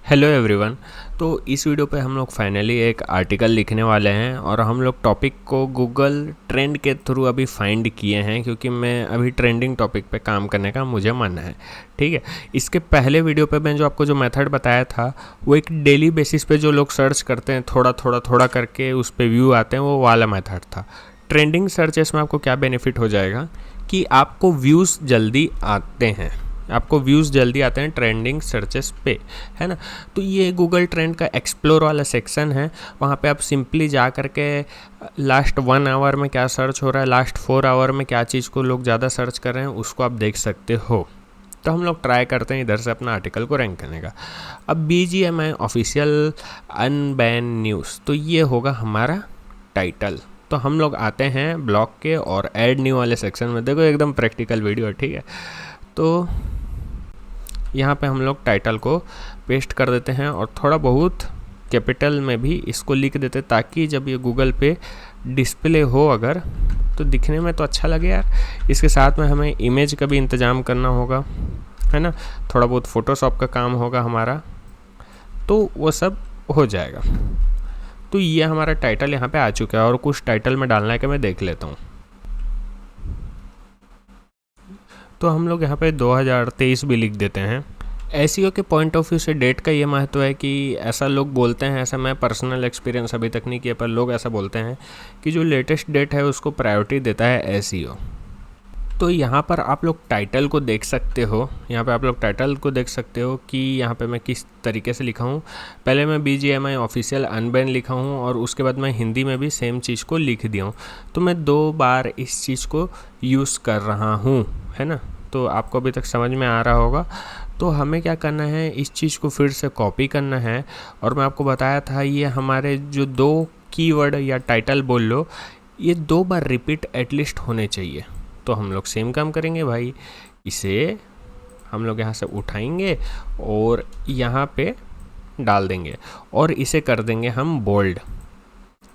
Hello everyone. तो इस video पे हम लोग फाइनली एक आर्टिकल लिखने वाले हैं और हम लोग टॉपिक को गूगल ट्रेंड के थ्रू अभी फाइंड किए हैं, क्योंकि मैं अभी ट्रेंडिंग टॉपिक पे काम करने का मुझे मन है। ठीक है, इसके पहले वीडियो पे मैं जो आपको जो मेथड बताया था वो एक डेली बेसिस पे जो लोग सर्च करते हैं थोड़ा थोड़ा थोड़ा करके उस पर व्यू आते हैं, वो वाला मेथड था। ट्रेंडिंग सर्चेस में आपको क्या बेनिफिट हो जाएगा कि आपको व्यूज़ जल्दी आते हैं, आपको व्यूज़ जल्दी आते हैं ट्रेंडिंग सर्चेस पे, है ना। तो ये गूगल ट्रेंड का एक्सप्लोर वाला सेक्शन है, वहाँ पे आप सिंपली जा करके लास्ट 1 आवर में क्या सर्च हो रहा है, लास्ट 4 आवर में क्या चीज़ को लोग ज़्यादा सर्च कर रहे हैं, उसको आप देख सकते हो। तो हम लोग ट्राई करते हैं इधर से अपना आर्टिकल को रैंक करने का। अब BGMI ऑफिशियल अनबैन न्यूज़, तो ये होगा हमारा टाइटल। तो हम लोग आते हैं ब्लॉग के और ऐड न्यू वाले सेक्शन में। देखो एकदम प्रैक्टिकल वीडियो है, ठीक है। तो यहाँ पे हम लोग टाइटल को पेस्ट कर देते हैं और थोड़ा बहुत कैपिटल में भी इसको लिख देते हैं, ताकि जब ये गूगल पे डिस्प्ले हो अगर तो दिखने में तो अच्छा लगे यार। इसके साथ में हमें इमेज का भी इंतज़ाम करना होगा, है ना। थोड़ा बहुत फोटोशॉप का काम होगा हमारा, तो वो सब हो जाएगा। तो ये हमारा टाइटल यहाँ पे आ चुका है और कुछ टाइटल में डालना है कि मैं देख लेता हूँ। तो हम लोग यहाँ पे 2023 भी लिख देते हैं। एसईओ के पॉइंट ऑफ व्यू से डेट का ये महत्व है कि ऐसा लोग बोलते हैं, ऐसा मैं पर्सनल एक्सपीरियंस अभी तक नहीं किया, पर लोग ऐसा बोलते हैं कि जो लेटेस्ट डेट है उसको प्रायोरिटी देता है एसईओ। तो यहाँ पर आप लोग टाइटल को देख सकते हो, यहाँ पे आप लोग टाइटल को देख सकते हो कि यहाँ पे मैं किस तरीके से लिखा हूँ। पहले मैं BGMI ऑफिशियल अनबैन लिखा हूँ और उसके बाद मैं हिंदी में भी सेम चीज़ को लिख दिया हूँ। तो मैं 2 बार इस चीज़ को यूज़ कर रहा हूँ, है ना। तो आपको अभी तक समझ में आ रहा होगा। तो हमें क्या करना है, इस चीज़ को फिर से कॉपी करना है। और मैं आपको बताया था ये हमारे जो 2 कीवर्ड या टाइटल बोल लो, ये 2 बार रिपीट एटलीस्ट होने चाहिए। तो हम लोग सेम काम करेंगे भाई, इसे हम लोग यहाँ से उठाएंगे और यहाँ पे डाल देंगे और इसे कर देंगे हम बोल्ड।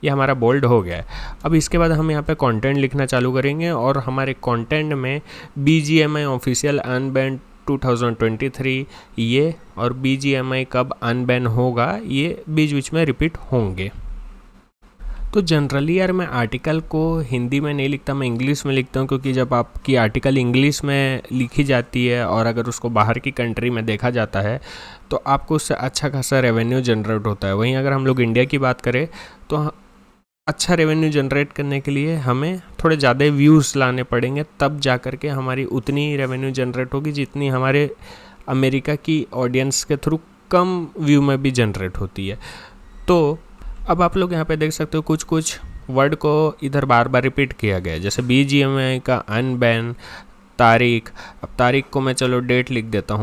ये हमारा बोल्ड हो गया है। अब इसके बाद हम यहाँ पे कंटेंट लिखना चालू करेंगे और हमारे कंटेंट में BGMI ऑफिशियल अनबैन 2023 ये और BGMI कब अनबैन होगा ये बीच बीच में रिपीट होंगे। तो जनरली यार मैं आर्टिकल को हिंदी में नहीं लिखता, मैं इंग्लिश में लिखता हूँ, क्योंकि जब आपकी आर्टिकल इंग्लिश में लिखी जाती है और अगर उसको बाहर की कंट्री में देखा जाता है तो आपको उससे अच्छा खासा रेवेन्यू जनरेट होता है। वहीं अगर हम लोग इंडिया की बात करें तो अच्छा रेवेन्यू जनरेट करने के लिए हमें थोड़े ज़्यादा व्यूज़ लाने पड़ेंगे, तब जा कर के हमारी उतनी रेवेन्यू जनरेट होगी जितनी हमारे अमेरिका की ऑडियंस के थ्रू कम व्यू में भी जनरेट होती है। तो अब आप लोग यहाँ पे देख सकते हो कुछ कुछ वर्ड को इधर बार बार रिपीट किया गया है, जैसे BGMI का अनबैन, तारीख। अब तारीख को मैं चलो डेट लिख देता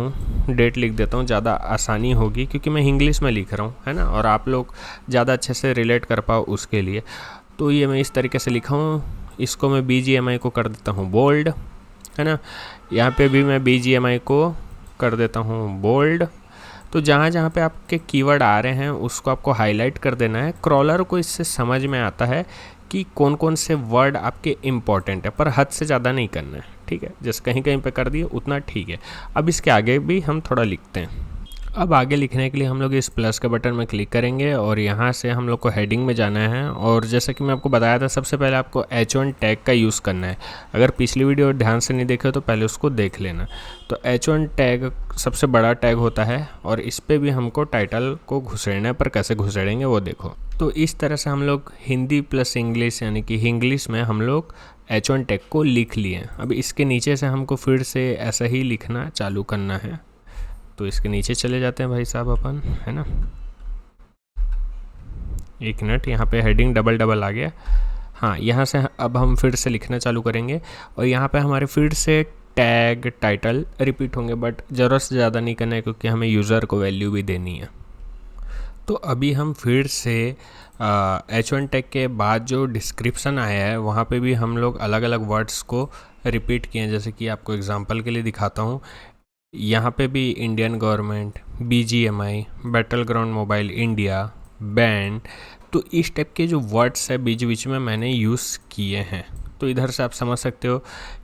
हूँ, ज़्यादा आसानी होगी क्योंकि मैं इंग्लिश में लिख रहा हूँ, है ना, और आप लोग ज़्यादा अच्छे से रिलेट कर पाओ उसके लिए। तो ये मैं इस तरीके से लिखा हूँ, इसको मैं BGMI को कर देता हूँ बोल्ड, है ना। यहाँ पे भी मैं BGMI को कर देता हूँ बोल्ड। तो जहाँ जहाँ पे आपके कीवर्ड आ रहे हैं उसको आपको हाईलाइट कर देना है। क्रॉलर को इससे समझ में आता है कि कौन कौन से वर्ड आपके इम्पॉर्टेंट है, पर हद से ज़्यादा नहीं करना है, ठीक है। जैसे कहीं कहीं पे कर दिए उतना ठीक है। अब इसके आगे भी हम थोड़ा लिखते हैं। अब आगे लिखने के लिए हम लोग इस प्लस के बटन में क्लिक करेंगे और यहाँ से हम लोग को हेडिंग में जाना है। और जैसा कि मैं आपको बताया था, सबसे पहले आपको H1 टैग का यूज़ करना है। अगर पिछली वीडियो ध्यान से नहीं देखे तो पहले उसको देख लेना। तो H1 टैग सबसे बड़ा टैग होता है और इस पर भी हमको टाइटल को घुसेड़ना है, पर कैसे घुसेड़ेंगे वो देखो। तो इस तरह से हम लोग हिंदी प्लस इंग्लिश यानी कि इंग्लिश में हम लोग H1 टैग को लिख लिए। अब इसके नीचे से हमको फिर से ऐसा ही लिखना चालू करना है। तो इसके नीचे चले जाते हैं भाई साहब अपन, है ना। 1 मिनट, यहाँ पे हेडिंग डबल आ गया। हाँ, यहाँ से अब हम फिर से लिखना चालू करेंगे और यहाँ पे हमारे फिर से टैग टाइटल रिपीट होंगे, बट ज़रूरत से ज़्यादा नहीं करना है क्योंकि हमें यूज़र को वैल्यू भी देनी है। तो अभी हम फिर से H1 टैग के बाद जो डिस्क्रिप्शन आया है वहाँ पे भी हम लोग अलग अलग वर्ड्स को रिपीट किए हैं। जैसे कि आपको एग्जांपल के लिए दिखाता हूँ, यहाँ पे भी Indian government, BGMI, battle ground mobile India, band, तो इस टाइप के जो वर्ड्स है बीच बीच में मैंने यूज़ किए हैं। तो इधर से आप समझ सकते हो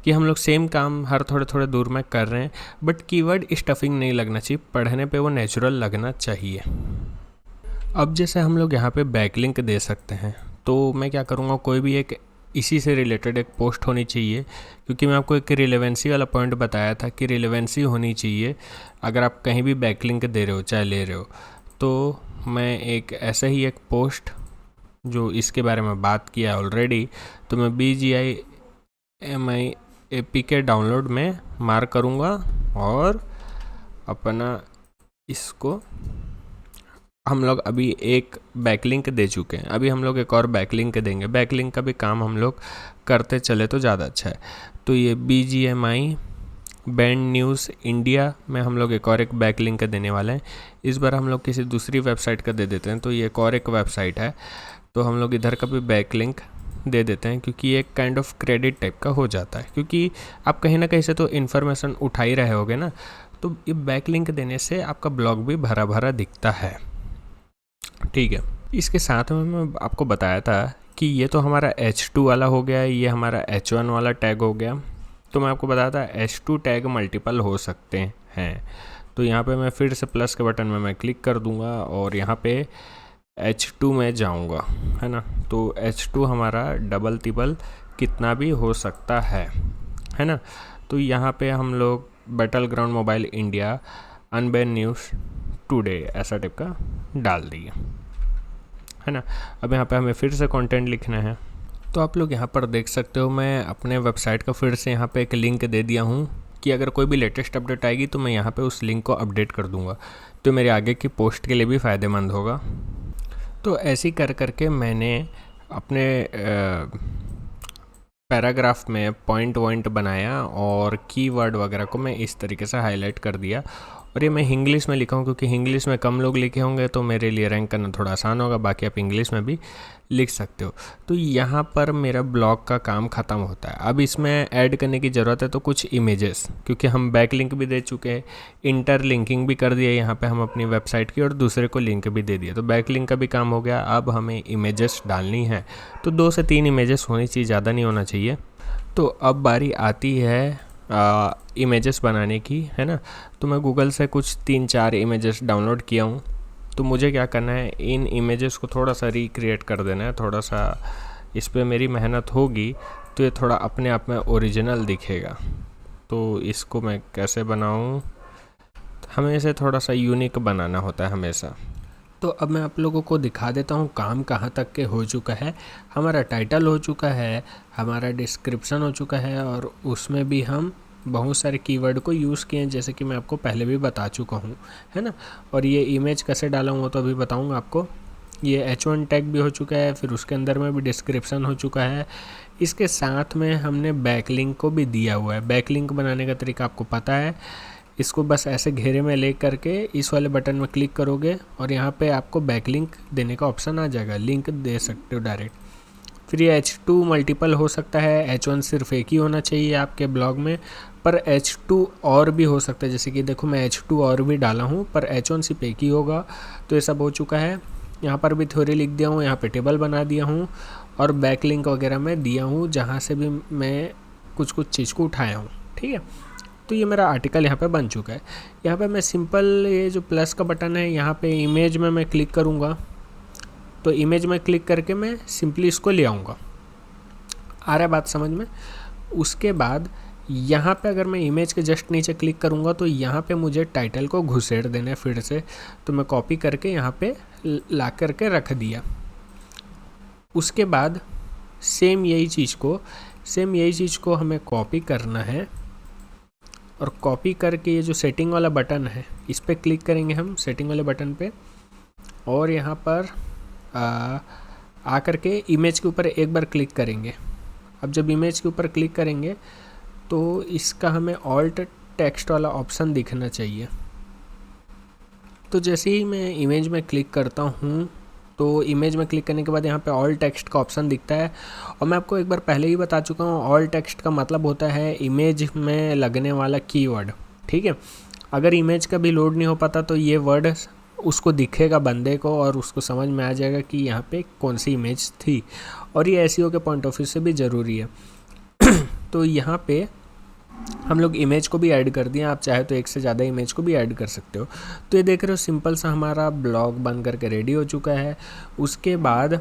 कि हम लोग सेम काम हर थोड़े थोड़े दूर में कर रहे हैं, बट कीवर्ड स्टफिंग नहीं लगना चाहिए, पढ़ने पे वो नेचुरल लगना चाहिए। अब जैसे हम लोग यहाँ पे बैकलिंक दे सकते हैं, तो मैं क्या करूँगा, कोई भी एक इसी से रिलेटेड एक पोस्ट होनी चाहिए, क्योंकि मैं आपको एक रिलेवेंसी वाला पॉइंट बताया था कि रिलेवेंसी होनी चाहिए अगर आप कहीं भी बैकलिंक दे रहे हो चाहे ले रहे हो। तो मैं एक ऐसा ही एक पोस्ट जो इसके बारे में बात किया है ऑलरेडी, तो मैं BGIMIAPK डाउनलोड में मार्क करूँगा और अपना इसको हम लोग अभी एक बैकलिंक दे चुके हैं, अभी हम लोग एक और बैकलिंक देंगे। बैकलिंक का भी काम हम लोग करते चले तो ज़्यादा अच्छा है। तो ये BGMI बैंड न्यूज़ इंडिया में हम लोग एक और एक बैकलिंक देने वाले हैं। इस बार हम लोग किसी दूसरी वेबसाइट का दे देते हैं, तो ये एक और एक वेबसाइट है, तो हम लोग इधर का भी बैकलिंक दे देते हैं, क्योंकि ये काइंड ऑफ क्रेडिट टाइप का हो जाता है, क्योंकि आप कहीं ना कहीं से तो इन्फॉर्मेशन उठा ही रहे होगे ना। तो ये बैकलिंक देने से आपका ब्लॉग भी भरा भरा दिखता है। ठीक है, इसके साथ में मैं आपको बताया था कि ये तो हमारा H2 वाला हो गया, ये हमारा H1 वाला टैग हो गया। तो मैं आपको बताया था H2 टैग मल्टीपल हो सकते हैं। तो यहाँ पे मैं फिर से प्लस के बटन में मैं क्लिक कर दूँगा और यहाँ पे H2 में जाऊँगा, है ना। तो H2 हमारा डबल तिबल कितना भी हो सकता है ना। तो यहाँ पे हम लोग battle ground mobile India unban news today ऐसा टाइप का डाल दिए, है ना। अब यहाँ पे हमें फिर से कंटेंट लिखना है। तो आप लोग यहाँ पर देख सकते हो, मैं अपने वेबसाइट का फिर से यहाँ पे एक लिंक दे दिया हूँ कि अगर कोई भी लेटेस्ट अपडेट आएगी तो मैं यहाँ पे उस लिंक को अपडेट कर दूँगा, तो मेरे आगे की पोस्ट के लिए भी फ़ायदेमंद होगा। तो ऐसे ही कर करके मैंने अपने पैराग्राफ में पॉइंट बनाया और कीवर्ड वगैरह को मैं इस तरीके से हाईलाइट कर दिया। और ये मैं इंग्लिश में लिखा हूँ, क्योंकि इंग्लिश में कम लोग लिखे होंगे तो मेरे लिए रैंक करना थोड़ा आसान होगा। बाकी आप इंग्लिश में भी लिख सकते हो। तो यहाँ पर मेरा ब्लॉग का काम ख़त्म होता है। अब इसमें ऐड करने की ज़रूरत है तो कुछ इमेजेस, क्योंकि हम बैक लिंक भी दे चुके हैं, इंटर लिंकिंग भी कर दिया यहाँ पे हम अपनी वेबसाइट की, और दूसरे को लिंक भी दे दिया। तो बैक लिंक का भी काम हो गया। अब हमें इमेजेस डालनी है, तो 2 से 3 इमेजेस होनी चाहिए, ज़्यादा नहीं होना चाहिए। तो अब बारी आती है इमेजेस बनाने की, है ना। तो मैं गूगल से कुछ 3-4 इमेजेस डाउनलोड किया हूँ। तो मुझे क्या करना है, इन इमेजेस को थोड़ा सा रिक्रिएट कर देना है, थोड़ा सा इस पे मेरी मेहनत होगी तो ये थोड़ा अपने आप में ओरिजिनल दिखेगा। तो इसको मैं कैसे बनाऊँ, हमें इसे थोड़ा सा यूनिक बनाना होता है हमेशा। तो अब मैं आप लोगों को दिखा देता हूँ काम कहाँ तक के हो चुका है। हमारा टाइटल हो चुका है, हमारा डिस्क्रिप्शन हो चुका है, और उसमें भी हम बहुत सारे कीवर्ड को यूज़ किए हैं, जैसे कि मैं आपको पहले भी बता चुका हूँ, है ना। और ये इमेज कैसे डाला हूँ तो अभी बताऊँगा आपको। ये H1 टैग भी हो चुका है, फिर उसके अंदर में भी डिस्क्रिप्शन हो चुका है। इसके साथ में हमने बैकलिंक को भी दिया हुआ है। बैकलिंक बनाने का तरीका आपको पता है। इसको बस ऐसे घेरे में ले करके इस वाले बटन में क्लिक करोगे और यहाँ पे आपको बैकलिंक देने का ऑप्शन आ जाएगा, लिंक दे सकते हो डायरेक्ट। फिर ये H2 मल्टीपल हो सकता है, H1 सिर्फ एक ही होना चाहिए आपके ब्लॉग में, पर H2 और भी हो सकता है। जैसे कि देखो मैं H2 और भी डाला हूँ, पर H1 सिर्फ एक ही होगा। तो ये सब हो चुका है। यहाँ पर भी थ्योरी लिख दिया हूँ, यहाँ पे टेबल बना दिया हूँ, और बैकलिंक वगैरह मैं दिया हूँ जहाँ से भी मैं कुछ चीज़ को उठाया हूँ, ठीक है। तो ये मेरा आर्टिकल यहाँ पे बन चुका है। यहाँ पे मैं सिंपल ये जो प्लस का बटन है, यहाँ पे इमेज में मैं क्लिक करूँगा, तो इमेज में क्लिक करके मैं सिंपली इसको ले आऊँगा। आ रहा है बात समझ में। उसके बाद यहाँ पे अगर मैं इमेज के जस्ट नीचे क्लिक करूँगा तो यहाँ पे मुझे टाइटल को घुसेड़ देना है फिर से। तो मैं कॉपी करके यहाँ पे ला करके रख दिया। उसके बाद सेम यही चीज़ को हमें कॉपी करना है, और कॉपी करके ये जो सेटिंग वाला बटन है इस पर क्लिक करेंगे हम, सेटिंग वाले बटन पे, और यहाँ पर आ करके इमेज के ऊपर एक बार क्लिक करेंगे। अब जब इमेज के ऊपर क्लिक करेंगे तो इसका हमें ऑल्ट टेक्स्ट वाला ऑप्शन दिखना चाहिए। तो जैसे ही मैं इमेज में क्लिक करता हूँ तो इमेज में क्लिक करने के बाद यहाँ पे ऑल टेक्स्ट का ऑप्शन दिखता है। और मैं आपको एक बार पहले ही बता चुका हूँ, ऑल टेक्स्ट का मतलब होता है इमेज में लगने वाला कीवर्ड, ठीक है। अगर इमेज का भी लोड नहीं हो पाता तो ये वर्ड उसको दिखेगा बंदे को और उसको समझ में आ जाएगा कि यहाँ पे कौन सी इमेज थी, और ये एसईओ के पॉइंट ऑफ व्यू से भी ज़रूरी है। तो यहाँ पे हम लोग इमेज को भी ऐड कर दिए, आप चाहे तो एक से ज़्यादा इमेज को भी ऐड कर सकते हो। तो ये देख रहे हो सिंपल सा हमारा ब्लॉग बन करके रेडी हो चुका है। उसके बाद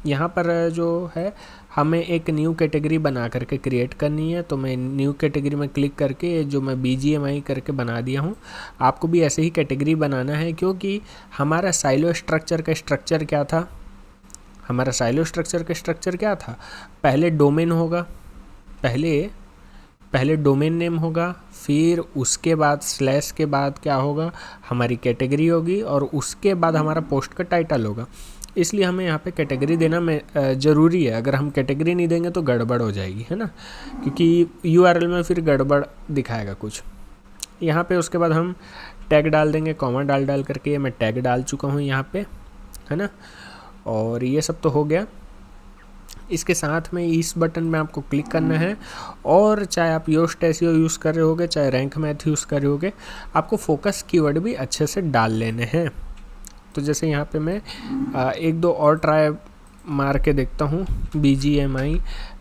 यहाँ पर जो है हमें एक न्यू कैटेगरी बना करके क्रिएट करनी है। तो मैं न्यू कैटेगरी में क्लिक करके जो मैं BGMI करके बना दिया हूँ, आपको भी ऐसे ही कैटेगरी बनाना है, क्योंकि हमारा साइलो स्ट्रक्चर का स्ट्रक्चर क्या था, हमारा साइलो स्ट्रक्चर का स्ट्रक्चर क्या था, पहले डोमेन होगा, पहले डोमेन नेम होगा, फिर उसके बाद स्लैश के बाद क्या होगा, हमारी कैटेगरी होगी, और उसके बाद हमारा पोस्ट का टाइटल होगा। इसलिए हमें यहाँ पे कैटेगरी देना ज़रूरी है। अगर हम कैटेगरी नहीं देंगे तो गड़बड़ हो जाएगी, है ना, क्योंकि URL में फिर गड़बड़ दिखाएगा कुछ। यहाँ पे उसके बाद हम टैग डाल देंगे, कॉमा डाल करके मैं टैग डाल चुका हूँ यहाँ पे, है ना। और ये सब तो हो गया। इसके साथ में इस बटन में आपको क्लिक करना है, और चाहे आप योस्ट एसईओ यूज़ कर रहे होगे, चाहे रैंक मैथ यूज़ कर रहे होगे, आपको फोकस कीवर्ड भी अच्छे से डाल लेने हैं। तो जैसे यहाँ पे मैं एक दो और ट्राई मार के देखता हूँ, BGMI,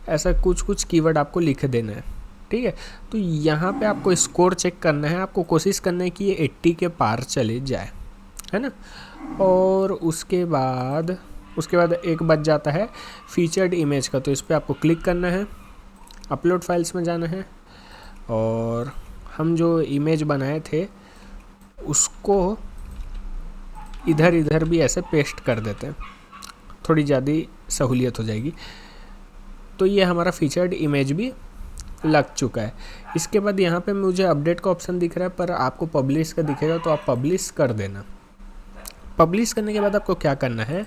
ऐसा कुछ कीवर्ड आपको लिख देना है, ठीक है। तो यहाँ पे आपको स्कोर चेक करना है, आपको कोशिश करना है कि ये 80 के पार चले जाए, है ना। और उसके बाद एक बच जाता है फीचर्ड इमेज का। तो इस पर आपको क्लिक करना है, अपलोड फाइल्स में जाना है, और हम जो इमेज बनाए थे उसको इधर भी ऐसे पेस्ट कर देते हैं, थोड़ी ज़्यादा सहूलियत हो जाएगी। तो ये हमारा फीचर्ड इमेज भी लग चुका है। इसके बाद यहाँ पे मुझे अपडेट का ऑप्शन दिख रहा है, पर आपको पब्लिश का दिखेगा, तो आप पब्लिश कर देना। पब्लिश करने के बाद आपको क्या करना है,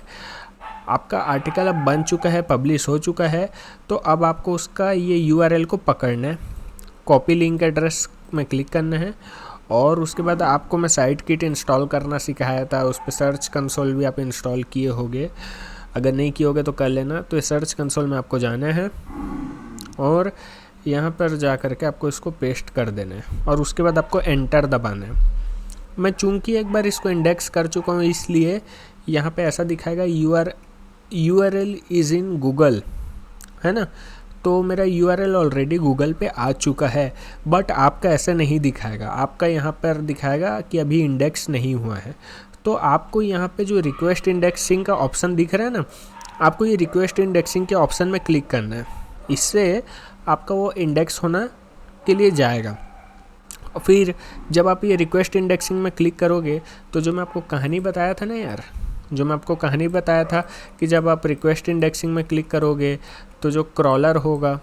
आपका आर्टिकल अब बन चुका है, पब्लिश हो चुका है। तो अब आपको उसका ये URL को पकड़ना है, कॉपी लिंक एड्रेस में क्लिक करना है, और उसके बाद आपको मैं साइट किट इंस्टॉल करना सिखाया था, उस पर सर्च कंसोल भी आप इंस्टॉल किए होगे, अगर नहीं किए होगे तो कर लेना। तो सर्च कंसोल में आपको जाना है, और यहाँ पर जा कर के आपको इसको पेस्ट कर देना है, और उसके बाद आपको एंटर दबाना है। मैं चूँकि एक बार इसको इंडेक्स कर चुका हूँ, इसलिए यहाँ पे ऐसा दिखाएगा URL इज़ इन गूगल, है ना। तो मेरा URL ऑलरेडी गूगल पे आ चुका है, बट आपका ऐसे नहीं दिखाएगा, आपका यहाँ पर दिखाएगा कि अभी इंडेक्स नहीं हुआ है। तो आपको यहाँ पे जो रिक्वेस्ट इंडेक्सिंग का ऑप्शन दिख रहा है ना, आपको ये रिक्वेस्ट इंडेक्सिंग के ऑप्शन में क्लिक करना है, इससे आपका वो इंडेक्स होना के लिए जाएगा। फिर जब आप ये रिक्वेस्ट इंडेक्सिंग में क्लिक करोगे, तो जो मैं आपको कहानी बताया था ना यार, जो मैं आपको कहानी बताया था कि जब आप रिक्वेस्ट इंडेक्सिंग में क्लिक करोगे तो जो क्रॉलर होगा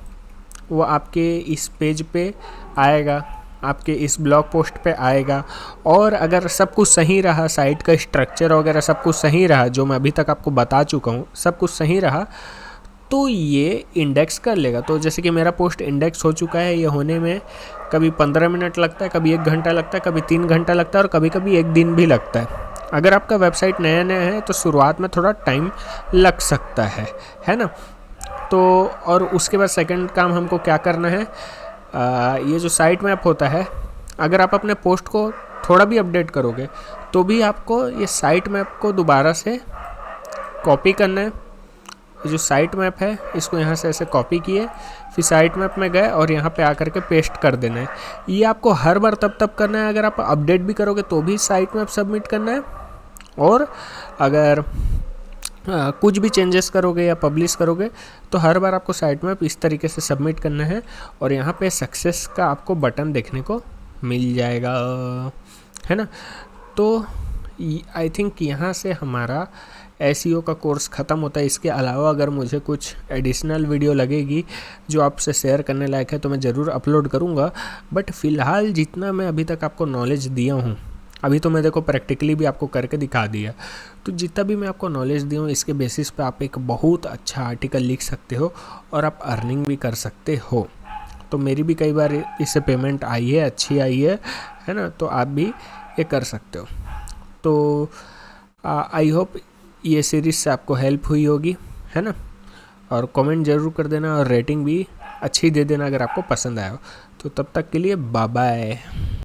वो आपके इस पेज पे आएगा, आपके इस ब्लॉग पोस्ट पे आएगा। और अगर सब कुछ सही रहा, साइट का स्ट्रक्चर वगैरह सब कुछ सही रहा, जो मैं अभी तक आपको बता चुका हूँ, सब कुछ सही रहा, तो ये इंडेक्स कर लेगा। तो जैसे कि मेरा पोस्ट इंडेक्स हो चुका है, ये होने में कभी 15 मिनट लगता है, कभी 1 घंटा लगता है, कभी 3 घंटा लगता है, और कभी कभी 1 दिन भी लगता है। अगर आपका वेबसाइट नया है तो शुरुआत में थोड़ा टाइम लग सकता है ना। तो और उसके बाद सेकंड काम हमको क्या करना है, ये जो साइट मैप होता है, अगर आप अपने पोस्ट को थोड़ा भी अपडेट करोगे तो भी आपको ये साइट मैप को दोबारा से कॉपी करना है। ये जो साइट मैप है इसको यहाँ से ऐसे कॉपी किए, फिर साइट मैप में गए और यहाँ पे आकर के पेस्ट कर देना है। ये आपको हर बार तब करना है, अगर आप अपडेट भी करोगे तो भी साइट मैप सबमिट करना है, और अगर कुछ भी चेंजेस करोगे या पब्लिश करोगे तो हर बार आपको साइट मैप इस तरीके से सबमिट करना है। और यहाँ पे सक्सेस का आपको बटन देखने को मिल जाएगा, है ना। तो आई थिंक यहाँ से हमारा एसईओ का कोर्स ख़त्म होता है। इसके अलावा अगर मुझे कुछ एडिशनल वीडियो लगेगी जो आपसे शेयर करने लायक है तो मैं ज़रूर अपलोड करूँगा। बट फ़िलहाल जितना मैं अभी तक आपको नॉलेज दिया हूँ, अभी तो मैं देखो प्रैक्टिकली भी आपको करके दिखा दिया, तो जितना भी मैं आपको नॉलेज दिया हूँ इसके बेसिस पे आप एक बहुत अच्छा आर्टिकल लिख सकते हो और आप अर्निंग भी कर सकते हो। तो मेरी भी कई बार इससे पेमेंट आई है, अच्छी आई है ना, तो आप भी ये कर सकते हो। तो आई होप ये सीरीज़ से आपको हेल्प हुई होगी, है ना। और कमेंट ज़रूर कर देना और रेटिंग भी अच्छी दे देना अगर आपको पसंद आया हो। तो तब तक के लिए बाय बाय।